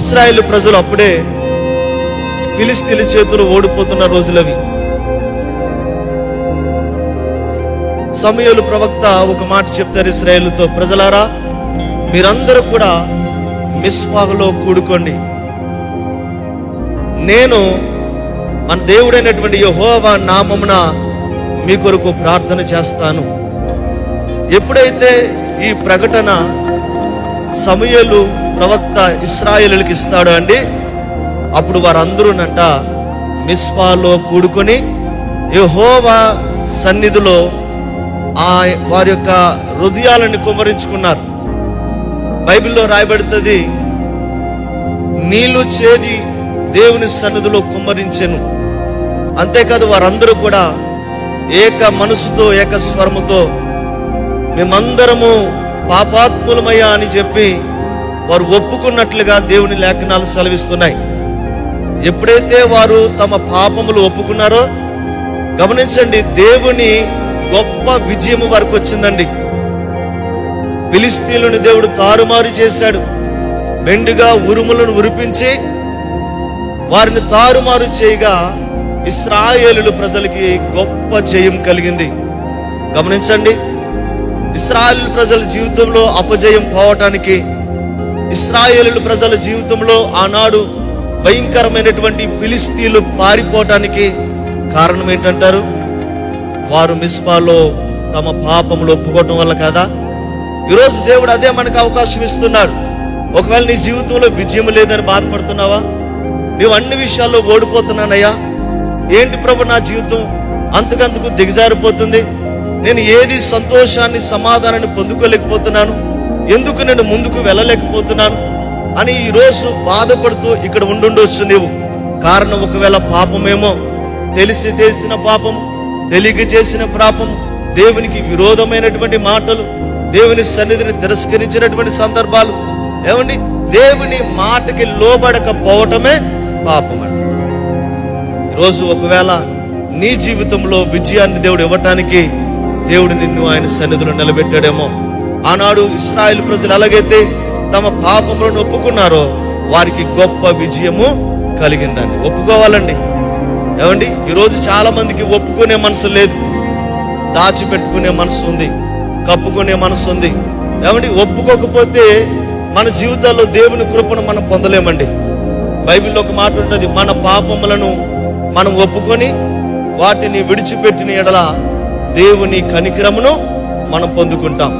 ఇశ్రాయేలు ప్రజలు అప్పుడే ఫిలిస్తీన్ల చేతులు ఓడిపోతున్న రోజులవి. సమూయేలు ప్రవక్త ఒక మాట చెప్తారు ఇశ్రాయేలుతో, ప్రజలారా మీరందరూ కూడా మిస్పాలో కూడుకోండి, నేను మన దేవుడైనటువంటి యెహోవా నామమున మీ కొరకు ప్రార్థన చేస్తాను. ఎప్పుడైతే ఈ ప్రకటన సమూయేలు ప్రవక్త ఇశ్రాయేలుకి ఇస్తాడో అండి, అప్పుడు వారందరూనంట మిస్పాలో కూడుకొని యెహోవా సన్నిధిలో వారి యొక్క హృదయాలను కుమ్మరించుకున్నారు. బైబిల్లో రాయబడుతుంది, నీళ్లు చేది దేవుని సన్నిధిలో కుమ్మరించెను. అంతేకాదు వారందరూ కూడా ఏక మనసుతో ఏక స్వరముతో మేమందరము పాపాత్ములమయ్యా అని చెప్పి వారు ఒప్పుకున్నట్లుగా దేవుని లేఖనాలు సెలవిస్తున్నాయి. ఎప్పుడైతే వారు తమ పాపములు ఒప్పుకున్నారో గమనించండి, దేవుని గొప్ప విజయం వరకు వచ్చిందండి. ఫిలిస్తీన్లను దేవుడు తారుమారు చేశాడు. మెండుగా ఉరుములను ఉరిపించి వారిని తారుమారు చేయగా ఇశ్రాయేలు ప్రజలకి గొప్ప జయం కలిగింది. గమనించండి, ఇశ్రాయేలు ప్రజల జీవితంలో అపజయం పోవటానికి, ఇశ్రాయేలు ప్రజల జీవితంలో ఆనాడు భయంకరమైనటువంటి ఫిలిస్తీన్లు పారిపోవటానికి కారణం ఏంటంటారు? వారు మిస్పాలో తమ పాపములు ఒప్పుకోవటం వల్ల కదా. ఈరోజు దేవుడు అదే మనకు అవకాశం ఇస్తున్నాడు. ఒకవేళ నీ జీవితంలో విజయం లేదని బాధపడుతున్నావా? నీవు అన్ని విషయాల్లో ఓడిపోతున్నానయ్యా, ఏంటి ప్రభు నా జీవితం అంతకంతకు దిగజారిపోతుంది, నేను ఏది సంతోషాన్ని సమాధానాన్ని పొందుకోలేకపోతున్నాను, ఎందుకు నేను ముందుకు వెళ్ళలేకపోతున్నాను అని ఈరోజు బాధపడుతూ ఇక్కడ ఉండుండొచ్చు నీవు. కారణం ఒకవేళ పాపమేమో, తెలిసిన పాపం, తెలియక చేసిన పాపం, దేవునికి విరోధమైనటువంటి మాటలు, దేవుని సన్నిధిని తిరస్కరించినటువంటి సందర్భాలు. ఏమండి, దేవుని మాటకి లోబడకపోవటమే పాపం అండి. ఈరోజు ఒకవేళ నీ జీవితంలో విజయాన్ని దేవుడు ఇవ్వటానికి దేవుడు నిన్ను ఆయన సన్నిధిలో నిలబెట్టాడేమో. ఆనాడు ఇశ్రాయేలు ప్రజలు ఎలాగైతే తమ పాపములను ఒప్పుకున్నారో వారికి గొప్ప విజయము కలిగిందండి. ఒప్పుకోవాలండి. ఏమండి, ఈరోజు చాలా మందికి ఒప్పుకునే మనసు లేదు, దాచిపెట్టుకునే మనసు ఉంది, కప్పుకునే మనసు ఉంది. ఏమండి, ఒప్పుకోకపోతే మన జీవితాల్లో దేవుని కృపను మనం పొందలేమండి. బైబిల్లో ఒక మాట ఉంటుంది, మన పాపములను మనం ఒప్పుకొని వాటిని విడిచిపెట్టిన ఎడల దేవుని కనికరమును మనం పొందుకుంటాం.